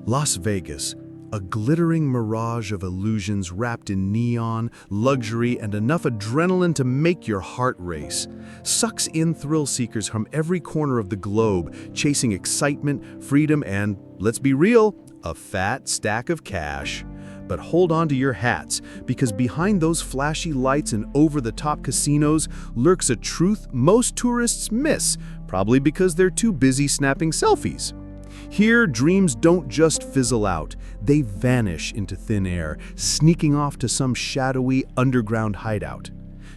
Las Vegas, a glittering mirage of illusions wrapped in neon, luxury, and enough adrenaline to make your heart race, sucks in thrill seekers from every corner of the globe, chasing excitement, freedom, and, let's be real, a fat stack of cash. But hold on to your hats, because behind those flashy lights and over-the-top casinos lurks a truth most tourists miss, probably because they're too busy snapping selfies. Here, dreams don't just fizzle out, they vanish into thin air, sneaking off to some shadowy underground hideout.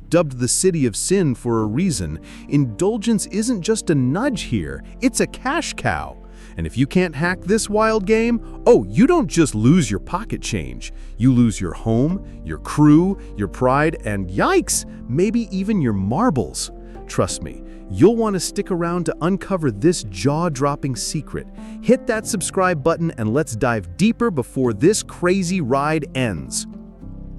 Dubbed the City of Sin for a reason, indulgence isn't just a nudge here, it's a cash cow. And if you can't hack this wild game, oh, you don't just lose your pocket change. You lose your home, your crew, your pride, and yikes, maybe even your marbles. Trust me, you'll want to stick around to uncover this jaw-dropping secret. Hit that subscribe button and let's dive deeper before this crazy ride ends.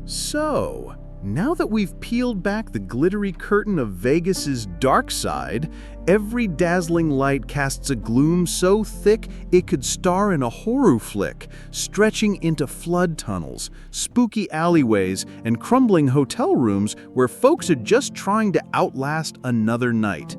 So, now that we've peeled back the glittery curtain of Vegas's dark side, every dazzling light casts a gloom so thick it could star in a horror flick, stretching into flood tunnels, spooky alleyways, and crumbling hotel rooms where folks are just trying to outlast another night.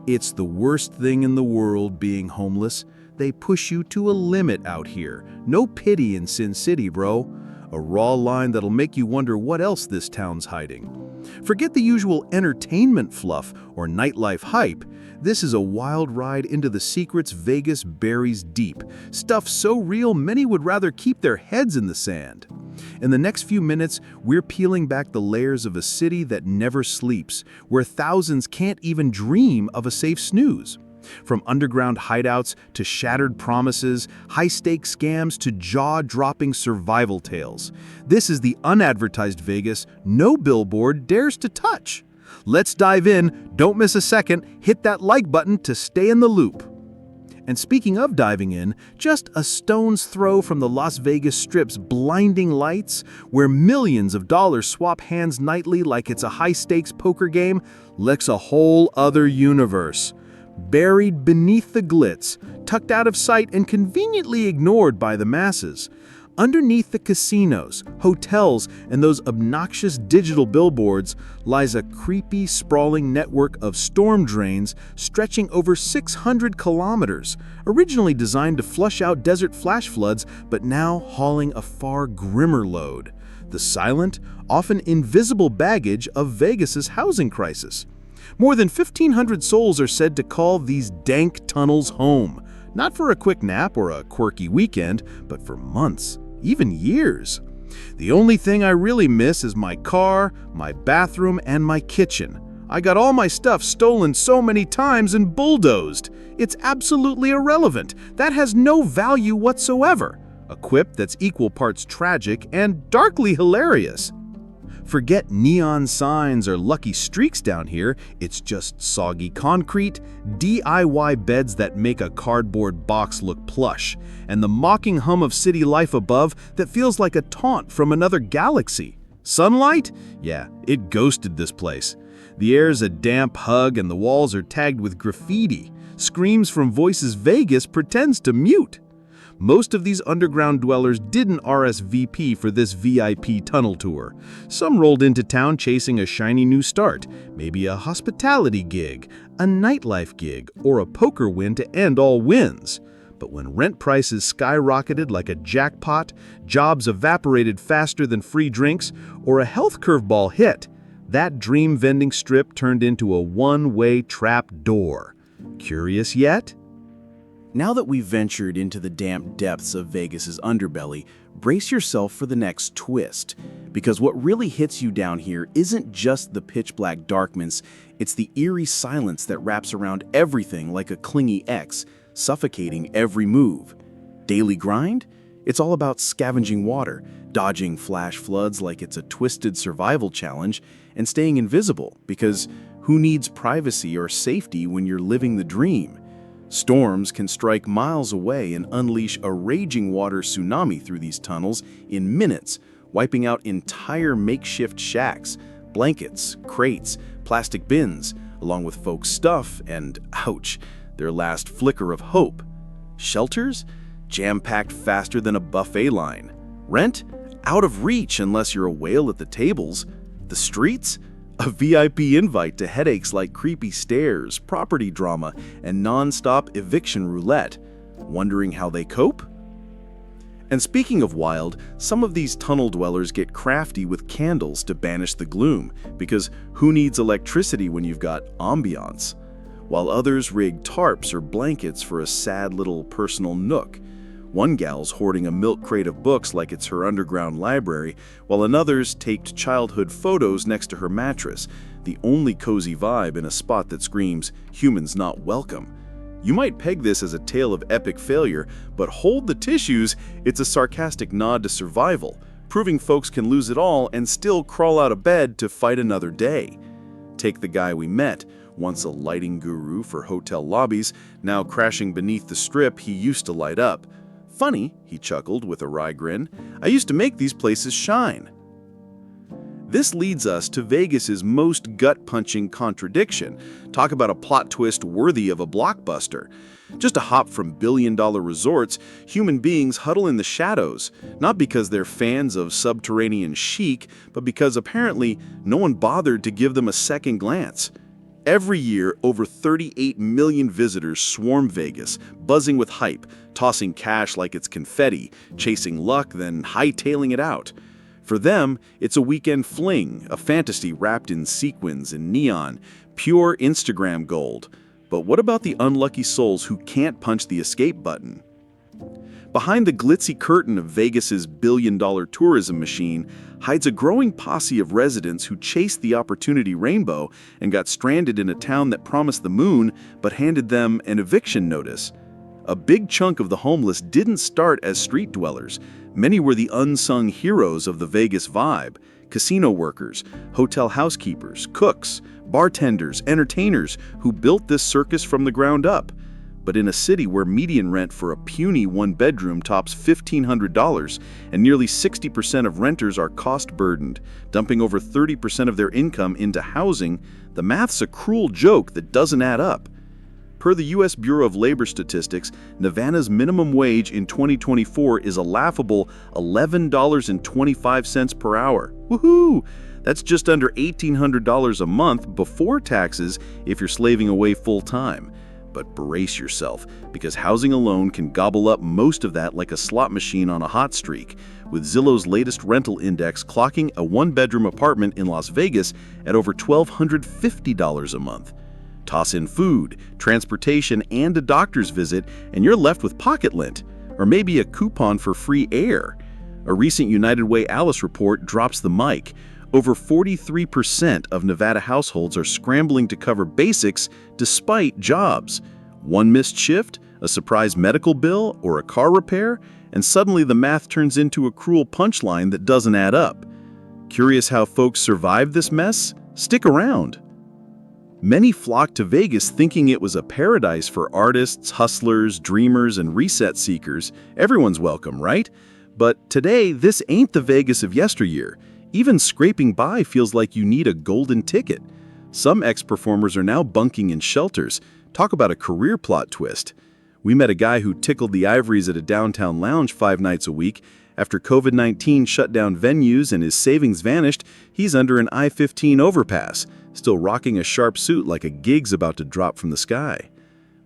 It's the worst thing in the world being homeless. They push you to a limit out here. No pity in Sin City, bro. A raw line that'll make you wonder what else this town's hiding. Forget the usual entertainment fluff or nightlife hype. This is a wild ride into the secrets Vegas buries deep. Stuff so real many would rather keep their heads in the sand. In the next few minutes, we're peeling back the layers of a city that never sleeps, where thousands can't even dream of a safe snooze. From underground hideouts to shattered promises, high-stakes scams to jaw-dropping survival tales. This is the unadvertised Vegas no billboard dares to touch. Let's dive in, don't miss a second, hit that like button to stay in the loop. And speaking of diving in, just a stone's throw from the Las Vegas Strip's blinding lights, where millions of dollars swap hands nightly like it's a high-stakes poker game, lurks a whole other universe. Buried beneath the glitz, tucked out of sight and conveniently ignored by the masses. Underneath the casinos, hotels, and those obnoxious digital billboards lies a creepy, sprawling network of storm drains stretching over 600 kilometers, originally designed to flush out desert flash floods, but now hauling a far grimmer load. The silent, often invisible baggage of Vegas's housing crisis. More than 1,500 souls are said to call these dank tunnels home, not for a quick nap or a quirky weekend, but for months, even years. The only thing I really miss is my car, my bathroom, and my kitchen. I got all my stuff stolen so many times and bulldozed. It's absolutely irrelevant. That has no value whatsoever. A quip that's equal parts tragic and darkly hilarious. Forget neon signs or lucky streaks down here, it's just soggy concrete, DIY beds that make a cardboard box look plush, and the mocking hum of city life above that feels like a taunt from another galaxy. Sunlight? Yeah, it ghosted this place. The air's a damp hug and the walls are tagged with graffiti. Screams from voices Vegas pretends to mute. Most of these underground dwellers didn't RSVP for this VIP tunnel tour. Some rolled into town chasing a shiny new start, maybe a hospitality gig, a nightlife gig, or a poker win to end all wins. But when rent prices skyrocketed like a jackpot, jobs evaporated faster than free drinks, or a health curveball hit, that dream vending strip turned into a one-way trap door. Curious yet? Now that we've ventured into the damp depths of Vegas's underbelly, brace yourself for the next twist. Because what really hits you down here isn't just the pitch-black darkness, it's the eerie silence that wraps around everything like a clingy ex, suffocating every move. Daily grind? It's all about scavenging water, dodging flash floods like it's a twisted survival challenge, and staying invisible, because who needs privacy or safety when you're living the dream? Storms can strike miles away and unleash a raging water tsunami through these tunnels in minutes, wiping out entire makeshift shacks, blankets, crates, plastic bins, along with folks' stuff and, ouch, their last flicker of hope. Shelters? jam-packed faster than a buffet line. Rent? Out of reach unless you're a whale at the tables. The streets? A VIP invite to headaches like creepy stairs, property drama, and non-stop eviction roulette. Wondering how they cope? And speaking of wild, some of these tunnel dwellers get crafty with candles to banish the gloom, because who needs electricity when you've got ambiance? While others rig tarps or blankets for a sad little personal nook. One gal's hoarding a milk crate of books like it's her underground library, while another's taped childhood photos next to her mattress, the only cozy vibe in a spot that screams, "Humans not welcome." You might peg this as a tale of epic failure, but hold the tissues, it's a sarcastic nod to survival, proving folks can lose it all and still crawl out of bed to fight another day. Take the guy we met, once a lighting guru for hotel lobbies, now crashing beneath the strip he used to light up. Funny, he chuckled with a wry grin, I used to make these places shine. This leads us to Vegas's most gut-punching contradiction. Talk about a plot twist worthy of a blockbuster. Just a hop from billion-dollar resorts, human beings huddle in the shadows, not because they're fans of subterranean chic, but because apparently no one bothered to give them a second glance. Every year, over 38 million visitors swarm Vegas, buzzing with hype, tossing cash like it's confetti, chasing luck, then hightailing it out. For them, it's a weekend fling, a fantasy wrapped in sequins and neon, pure Instagram gold. But what about the unlucky souls who can't punch the escape button? Behind the glitzy curtain of Vegas's billion-dollar tourism machine hides a growing posse of residents who chased the opportunity rainbow and got stranded in a town that promised the moon but handed them an eviction notice. A big chunk of the homeless didn't start as street dwellers. Many were the unsung heroes of the Vegas vibe: casino workers, hotel housekeepers, cooks, bartenders, entertainers who built this circus from the ground up. But in a city where median rent for a puny one-bedroom tops $1,500 and nearly 60% of renters are cost-burdened, dumping over 30% of their income into housing, the math's a cruel joke that doesn't add up. Per the U.S. Bureau of Labor Statistics, Nevada's minimum wage in 2024 is a laughable $11.25 per hour. Woohoo! That's just under $1,800 a month before taxes if you're slaving away full-time. But brace yourself, because housing alone can gobble up most of that like a slot machine on a hot streak, with Zillow's latest rental index clocking a one-bedroom apartment in Las Vegas at over $1,250 a month. Toss in food, transportation, and a doctor's visit, and you're left with pocket lint, or maybe a coupon for free air. A recent United Way Alice report drops the mic. Over 43% of Nevada households are scrambling to cover basics despite jobs. One missed shift, a surprise medical bill, or a car repair, and suddenly the math turns into a cruel punchline that doesn't add up. Curious how folks survived this mess? Stick around. Many flocked to Vegas thinking it was a paradise for artists, hustlers, dreamers, and reset seekers. Everyone's welcome, right? But today, this ain't the Vegas of yesteryear. Even scraping by feels like you need a golden ticket. Some ex-performers are now bunking in shelters. Talk about a career plot twist. We met a guy who tickled the ivories at a downtown lounge 5 nights a week. After COVID-19 shut down venues and his savings vanished, he's under an I-15 overpass, still rocking a sharp suit like a gig's about to drop from the sky.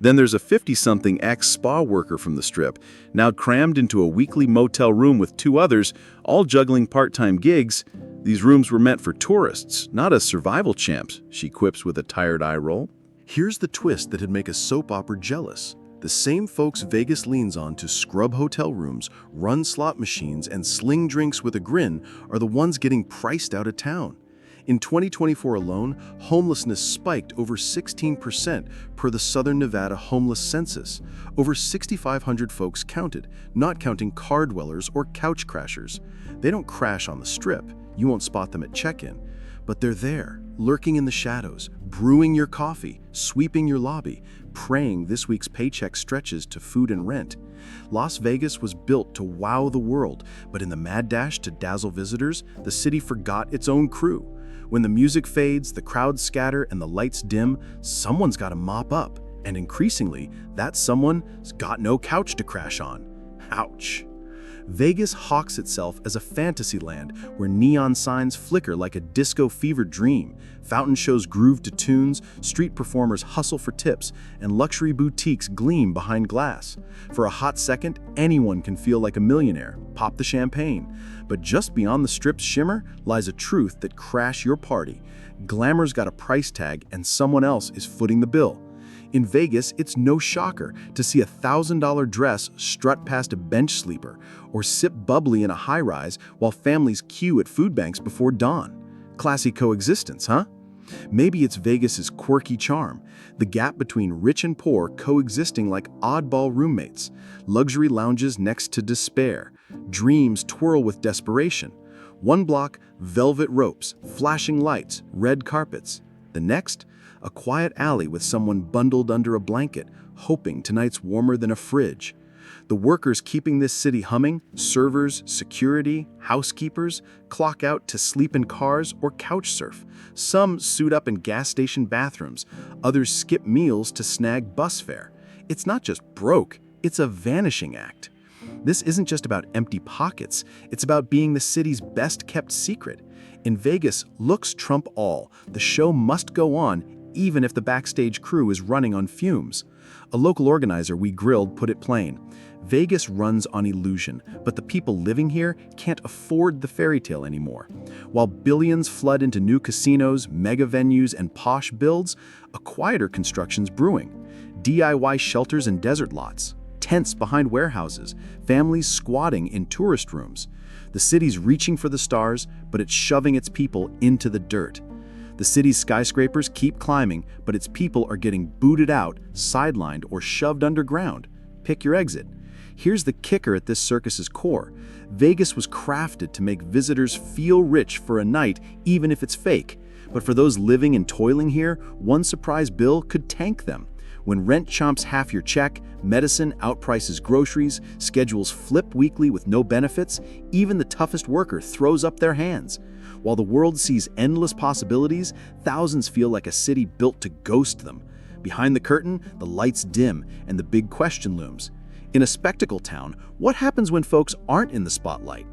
Then there's a 50-something ex-spa worker from the Strip, now crammed into a weekly motel room with 2 others, all juggling part-time gigs. These rooms were meant for tourists, not as survival champs, she quips with a tired eye roll. Here's the twist that'd make a soap opera jealous. The same folks Vegas leans on to scrub hotel rooms, run slot machines, and sling drinks with a grin are the ones getting priced out of town. In 2024 alone, homelessness spiked over 16% per the Southern Nevada homeless census. Over 6,500 folks counted, not counting car dwellers or couch crashers. They don't crash on the Strip. You won't spot them at check-in. But they're there, lurking in the shadows, brewing your coffee, sweeping your lobby, praying this week's paycheck stretches to food and rent. Las Vegas was built to wow the world, but in the mad dash to dazzle visitors, the city forgot its own crew. When the music fades, the crowds scatter, and the lights dim, someone's got to mop up. And increasingly, that someone's got no couch to crash on. Ouch. Vegas hawks itself as a fantasy land where neon signs flicker like a disco fever dream, fountain shows groove to tunes, street performers hustle for tips, and luxury boutiques gleam behind glass. For a hot second, anyone can feel like a millionaire, pop the champagne. But just beyond the strip's shimmer lies a truth that crash your party. Glamour's got a price tag and someone else is footing the bill. In Vegas, it's no shocker to see a $1,000 dress strut past a bench sleeper or sip bubbly in a high-rise while families queue at food banks before dawn. Classy coexistence, huh? Maybe it's Vegas's quirky charm, the gap between rich and poor coexisting like oddball roommates, luxury lounges next to despair, dreams twirl with desperation. One block, velvet ropes, flashing lights, red carpets. The next, a quiet alley with someone bundled under a blanket, hoping tonight's warmer than a fridge. The workers keeping this city humming, servers, security, housekeepers, clock out to sleep in cars or couch surf. Some suit up in gas station bathrooms, others skip meals to snag bus fare. It's not just broke, it's a vanishing act. This isn't just about empty pockets, it's about being the city's best-kept secret. In Vegas, looks trump all. The show must go on, even if the backstage crew is running on fumes. A local organizer we grilled put it plain. Vegas runs on illusion, but the people living here can't afford the fairy tale anymore. While billions flood into new casinos, mega venues, and posh builds, a quieter construction's brewing. DIY shelters and desert lots, tents behind warehouses, families squatting in tourist rooms. The city's reaching for the stars, but it's shoving its people into the dirt. The city's skyscrapers keep climbing, but its people are getting booted out, sidelined, or shoved underground. Pick your exit. Here's the kicker at this circus's core. Vegas was crafted to make visitors feel rich for a night, even if it's fake. But for those living and toiling here, one surprise bill could tank them. When rent chomps half your check, medicine outprices groceries, schedules flip weekly with no benefits, even the toughest worker throws up their hands. While the world sees endless possibilities, thousands feel like a city built to ghost them. Behind the curtain, the lights dim and the big question looms. In a spectacle town, what happens when folks aren't in the spotlight?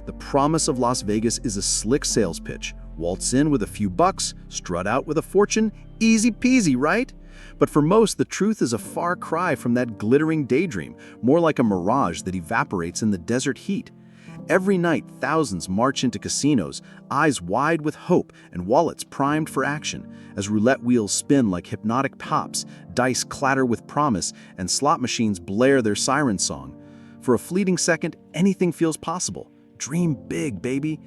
The promise of Las Vegas is a slick sales pitch. Waltz in with a few bucks, strut out with a fortune, easy peasy, right? But for most, the truth is a far cry from that glittering daydream, more like a mirage that evaporates in the desert heat. Every night, thousands march into casinos, eyes wide with hope and wallets primed for action, as roulette wheels spin like hypnotic pops, dice clatter with promise, and slot machines blare their siren song. For a fleeting second, anything feels possible. Dream big, baby.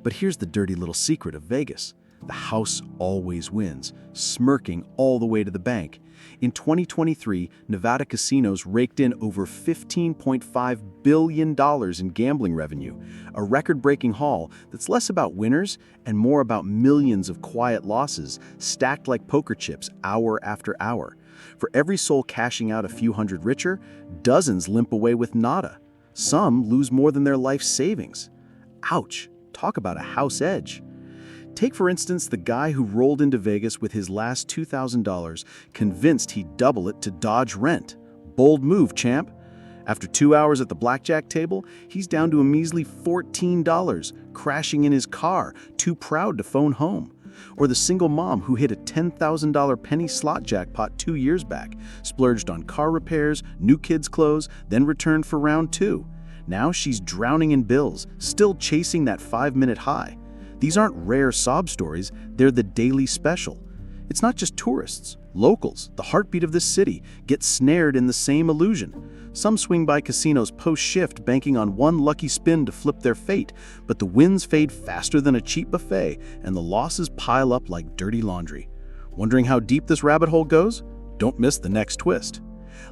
But here's the dirty little secret of Vegas. The house always wins, smirking all the way to the bank. In 2023, Nevada casinos raked in over $15.5 billion in gambling revenue, a record-breaking haul that's less about winners and more about millions of quiet losses stacked like poker chips hour after hour. For every soul cashing out a few hundred richer, dozens limp away with nada. Some lose more than their life savings. Ouch, talk about a house edge. Take, for instance, the guy who rolled into Vegas with his last $2,000, convinced he'd double it to dodge rent. Bold move, champ. After 2 hours at the blackjack table, he's down to a measly $14, crashing in his car, too proud to phone home. Or the single mom who hit a $10,000 penny slot jackpot 2 years back, splurged on car repairs, new kids' clothes, then returned for round 2. Now she's drowning in bills, still chasing that 5-minute high. These aren't rare sob stories, they're the daily special. It's not just tourists. Locals, the heartbeat of this city, get snared in the same illusion. Some swing by casinos post-shift banking on one lucky spin to flip their fate, but the wins fade faster than a cheap buffet and the losses pile up like dirty laundry. Wondering how deep this rabbit hole goes? Don't miss the next twist.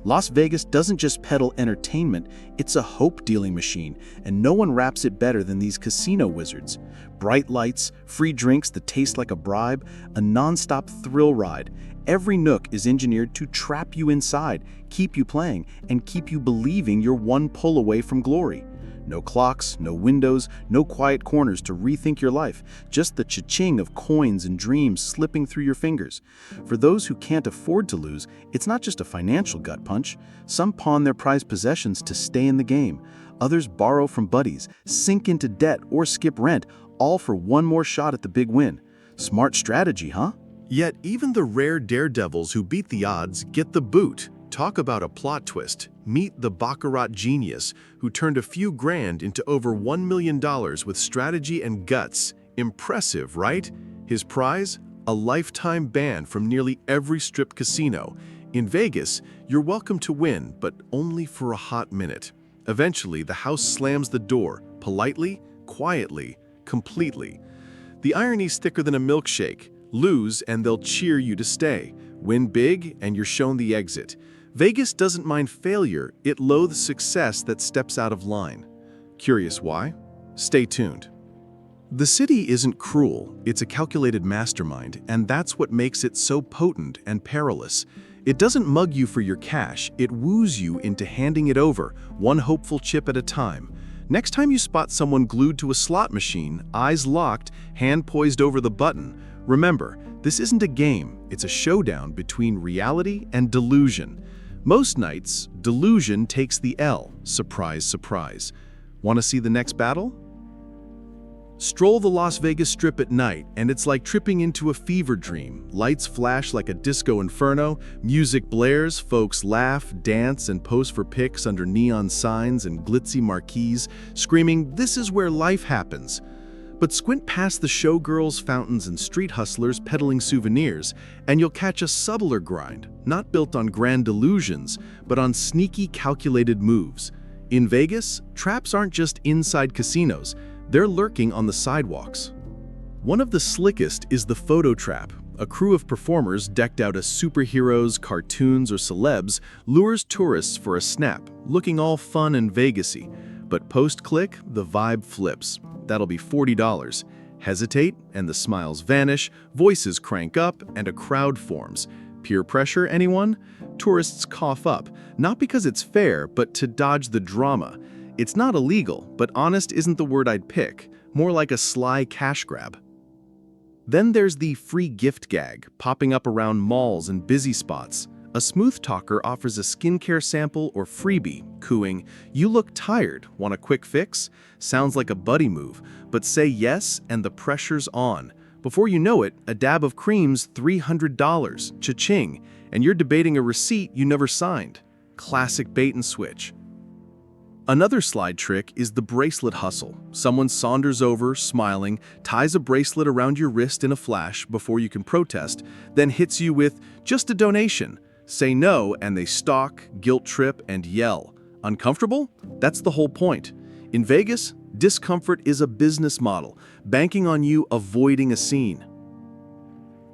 Las Vegas doesn't just peddle entertainment, it's a hope-dealing machine, and no one wraps it better than these casino wizards. Bright lights, free drinks that taste like a bribe, a non-stop thrill ride. Every nook is engineered to trap you inside, keep you playing, and keep you believing you're one pull away from glory. No clocks, no windows, no quiet corners to rethink your life, just the cha-ching of coins and dreams slipping through your fingers. For those who can't afford to lose, it's not just a financial gut punch. Some pawn their prized possessions to stay in the game. Others borrow from buddies, sink into debt, or skip rent, all for one more shot at the big win. Smart strategy, huh? Yet even the rare daredevils who beat the odds get the boot. Talk about a plot twist. Meet the baccarat genius who turned a few grand into over $1 million with strategy and guts. Impressive, right? His prize? A lifetime ban from nearly every strip casino. In Vegas, you're welcome to win, but only for a hot minute. Eventually, the house slams the door, politely, quietly, completely. The irony's thicker than a milkshake. Lose and they'll cheer you to stay. Win big and you're shown the exit. Vegas doesn't mind failure, it loathes success that steps out of line. Curious why? Stay tuned. The city isn't cruel, it's a calculated mastermind, and that's what makes it so potent and perilous. It doesn't mug you for your cash, it woos you into handing it over, one hopeful chip at a time. Next time you spot someone glued to a slot machine, eyes locked, hand poised over the button, remember, this isn't a game, it's a showdown between reality and delusion. Most nights, delusion takes the L. Surprise, surprise. Want to see the next battle? Stroll the Las Vegas Strip at night, and it's like tripping into a fever dream. Lights flash like a disco inferno, music blares, folks laugh, dance, and pose for pics under neon signs and glitzy marquees, screaming, "This is where life happens." But squint past the showgirls, fountains, and street hustlers peddling souvenirs, and you'll catch a subtler grind, not built on grand delusions, but on sneaky, calculated moves. In Vegas, traps aren't just inside casinos, they're lurking on the sidewalks. One of the slickest is the photo trap. A crew of performers decked out as superheroes, cartoons, or celebs lures tourists for a snap, looking all fun and Vegas-y. But post-click, the vibe flips. That'll be $40. Hesitate, and the smiles vanish, voices crank up, and a crowd forms. Peer pressure, anyone? Tourists cough up, not because it's fair, but to dodge the drama. It's not illegal, but honest isn't the word I'd pick, more like a sly cash grab. Then there's the free gift gag, popping up around malls and busy spots. A smooth talker offers a skincare sample or freebie, cooing, "You look tired, want a quick fix?" Sounds like a buddy move, but say yes and the pressure's on. Before you know it, a dab of cream's $300, cha-ching, and you're debating a receipt you never signed. Classic bait and switch. Another slide trick is the bracelet hustle. Someone saunters over, smiling, ties a bracelet around your wrist in a flash before you can protest, then hits you with, "Just a donation." Say no, and they stalk, guilt trip, and yell. Uncomfortable? That's the whole point. In Vegas, discomfort is a business model, banking on you avoiding a scene.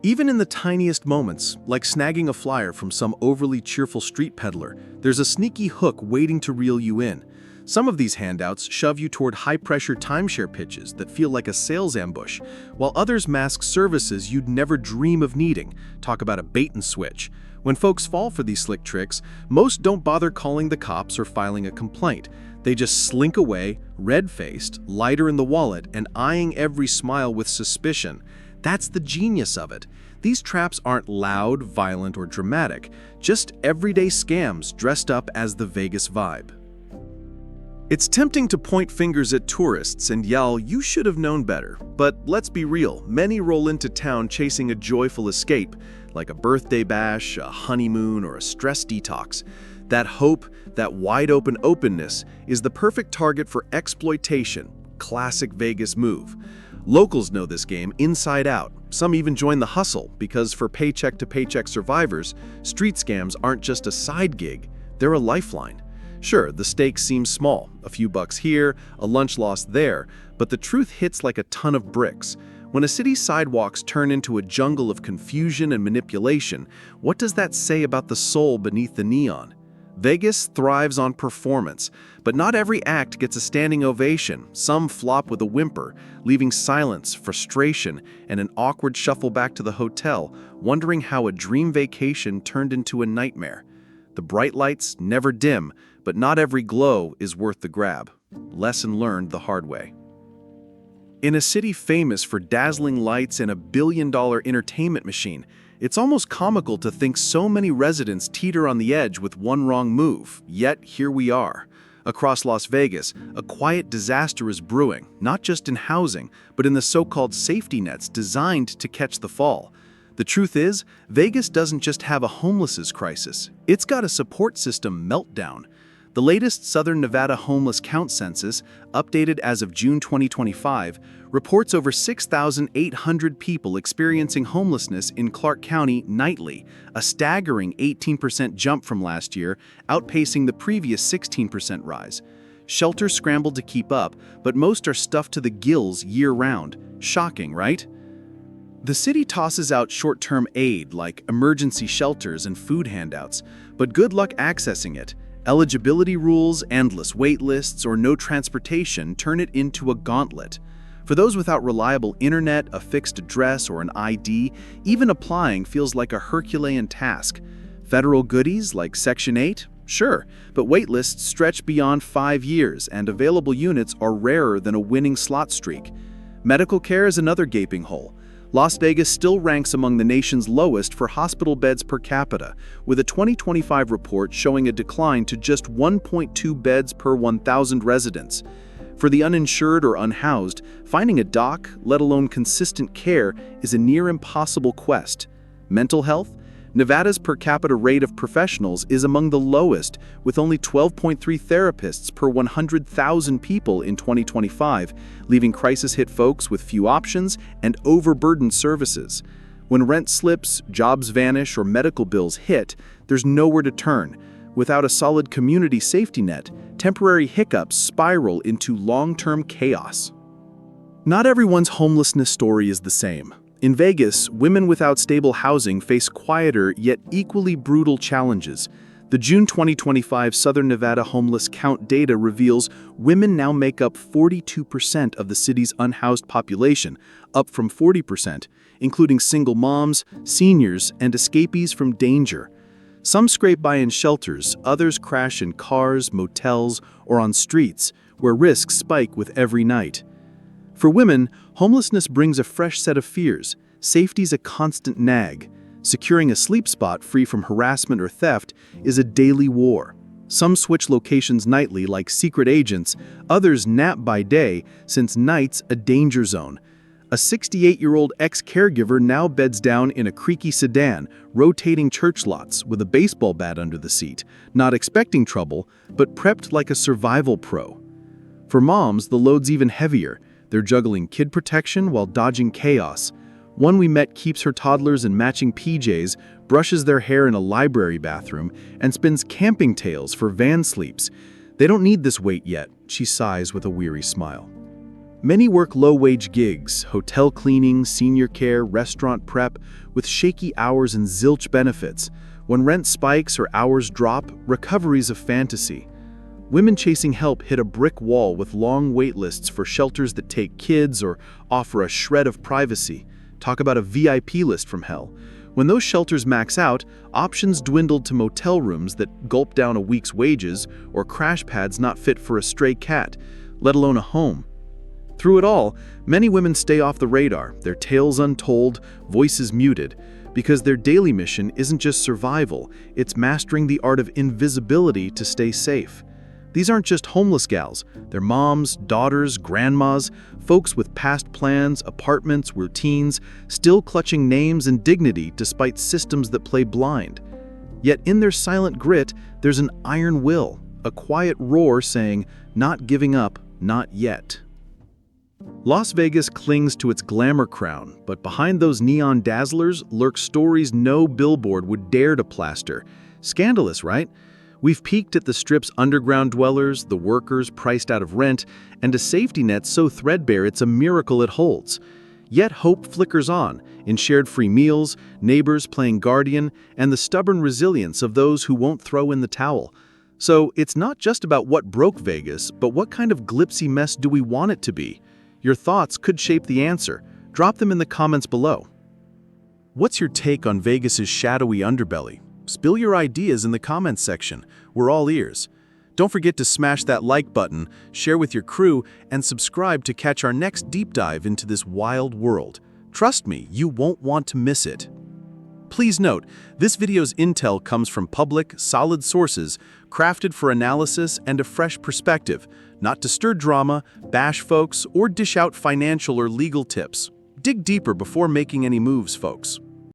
Even in the tiniest moments, like snagging a flyer from some overly cheerful street peddler, there's a sneaky hook waiting to reel you in. Some of these handouts shove you toward high-pressure timeshare pitches that feel like a sales ambush, while others mask services you'd never dream of needing. Talk about a bait and switch. When folks fall for these slick tricks, most don't bother calling the cops or filing a complaint. They just slink away, red-faced, lighter in the wallet, and eyeing every smile with suspicion. That's the genius of it. These traps aren't loud, violent, or dramatic, just everyday scams dressed up as the Vegas vibe. It's tempting to point fingers at tourists and yell, "You should have known better." But let's be real, many roll into town chasing a joyful escape, like a birthday bash, a honeymoon, or a stress detox. That hope, that wide-open openness, is the perfect target for exploitation. Classic Vegas move. Locals know this game inside out. Some even join the hustle because for paycheck-to-paycheck survivors, street scams aren't just a side gig, they're a lifeline. Sure, the stakes seem small, a few bucks here, a lunch lost there, but the truth hits like a ton of bricks. When a city's sidewalks turn into a jungle of confusion and manipulation, what does that say about the soul beneath the neon? Vegas thrives on performance, but not every act gets a standing ovation. Some flop with a whimper, leaving silence, frustration, and an awkward shuffle back to the hotel, wondering how a dream vacation turned into a nightmare. The bright lights never dim, but not every glow is worth the grab. Lesson learned the hard way. In a city famous for dazzling lights and a billion-dollar entertainment machine, it's almost comical to think so many residents teeter on the edge with one wrong move. Yet here we are. Across Las Vegas, a quiet disaster is brewing, not just in housing, but in the so-called safety nets designed to catch the fall. The truth is, Vegas doesn't just have a homelessness crisis. It's got a support system meltdown. The latest Southern Nevada homeless count census, updated as of June 2025, reports over 6,800 people experiencing homelessness in Clark County nightly, a staggering 18% jump from last year, outpacing the previous 16% rise. Shelters scrambled to keep up, but most are stuffed to the gills year-round. Shocking, right? The city tosses out short-term aid like emergency shelters and food handouts, but good luck accessing it. Eligibility rules, endless wait lists, or no transportation turn it into a gauntlet. For those without reliable internet, a fixed address, or an ID, even applying feels like a Herculean task. Federal goodies like Section 8? Sure, but wait lists stretch beyond 5 years, and available units are rarer than a winning slot streak. Medical care is another gaping hole. Las Vegas still ranks among the nation's lowest for hospital beds per capita, with a 2025 report showing a decline to just 1.2 beds per 1,000 residents. For the uninsured or unhoused, finding a doc, let alone consistent care, is a near impossible quest. Mental health? Nevada's per capita rate of professionals is among the lowest, with only 12.3 therapists per 100,000 people in 2025, leaving crisis-hit folks with few options and overburdened services. When rent slips, jobs vanish, or medical bills hit, there's nowhere to turn. Without a solid community safety net, temporary hiccups spiral into long-term chaos. Not everyone's homelessness story is the same. In Vegas, women without stable housing face quieter yet equally brutal challenges. The June 2025 Southern Nevada homeless count data reveals women now make up 42% of the city's unhoused population, up from 40%, including single moms, seniors, and escapees from danger. Some scrape by in shelters, others crash in cars, motels, or on streets, where risks spike with every night. For women, homelessness brings a fresh set of fears. Safety's a constant nag. Securing a sleep spot free from harassment or theft is a daily war. Some switch locations nightly like secret agents, others nap by day, since night's a danger zone. A 68-year-old ex-caregiver now beds down in a creaky sedan, rotating church lots with a baseball bat under the seat, not expecting trouble, but prepped like a survival pro. For moms, the load's even heavier. They're juggling kid protection while dodging chaos. One we met keeps her toddlers in matching PJs, brushes their hair in a library bathroom, and spins camping tales for van sleeps. They don't need this weight yet, she sighs with a weary smile. Many work low-wage gigs, hotel cleaning, senior care, restaurant prep, with shaky hours and zilch benefits. When rent spikes or hours drop, recovery's a fantasy. Women chasing help hit a brick wall with long wait lists for shelters that take kids or offer a shred of privacy. Talk about a VIP list from hell. When those shelters max out, options dwindled to motel rooms that gulp down a week's wages or crash pads not fit for a stray cat, let alone a home. Through it all, many women stay off the radar, their tales untold, voices muted, because their daily mission isn't just survival, it's mastering the art of invisibility to stay safe. These aren't just homeless gals, they're moms, daughters, grandmas, folks with past plans, apartments, routines, still clutching names and dignity despite systems that play blind. Yet in their silent grit, there's an iron will, a quiet roar saying, "Not giving up, not yet." Las Vegas clings to its glamour crown, but behind those neon dazzlers lurk stories no billboard would dare to plaster. Scandalous, right? We've peeked at the Strip's underground dwellers, the workers priced out of rent, and a safety net so threadbare it's a miracle it holds. Yet hope flickers on, in shared free meals, neighbors playing guardian, and the stubborn resilience of those who won't throw in the towel. So it's not just about what broke Vegas, but what kind of glitzy mess do we want it to be? Your thoughts could shape the answer. Drop them in the comments below. What's your take on Vegas's shadowy underbelly? Spill your ideas in the comments section. We're all ears. Don't forget to smash that like button, share with your crew, and subscribe to catch our next deep dive into this wild world. Trust me, you won't want to miss it. Please note, this video's intel comes from public, solid sources, crafted for analysis and a fresh perspective, not to stir drama, bash folks, or dish out financial or legal tips. Dig deeper before making any moves, folks.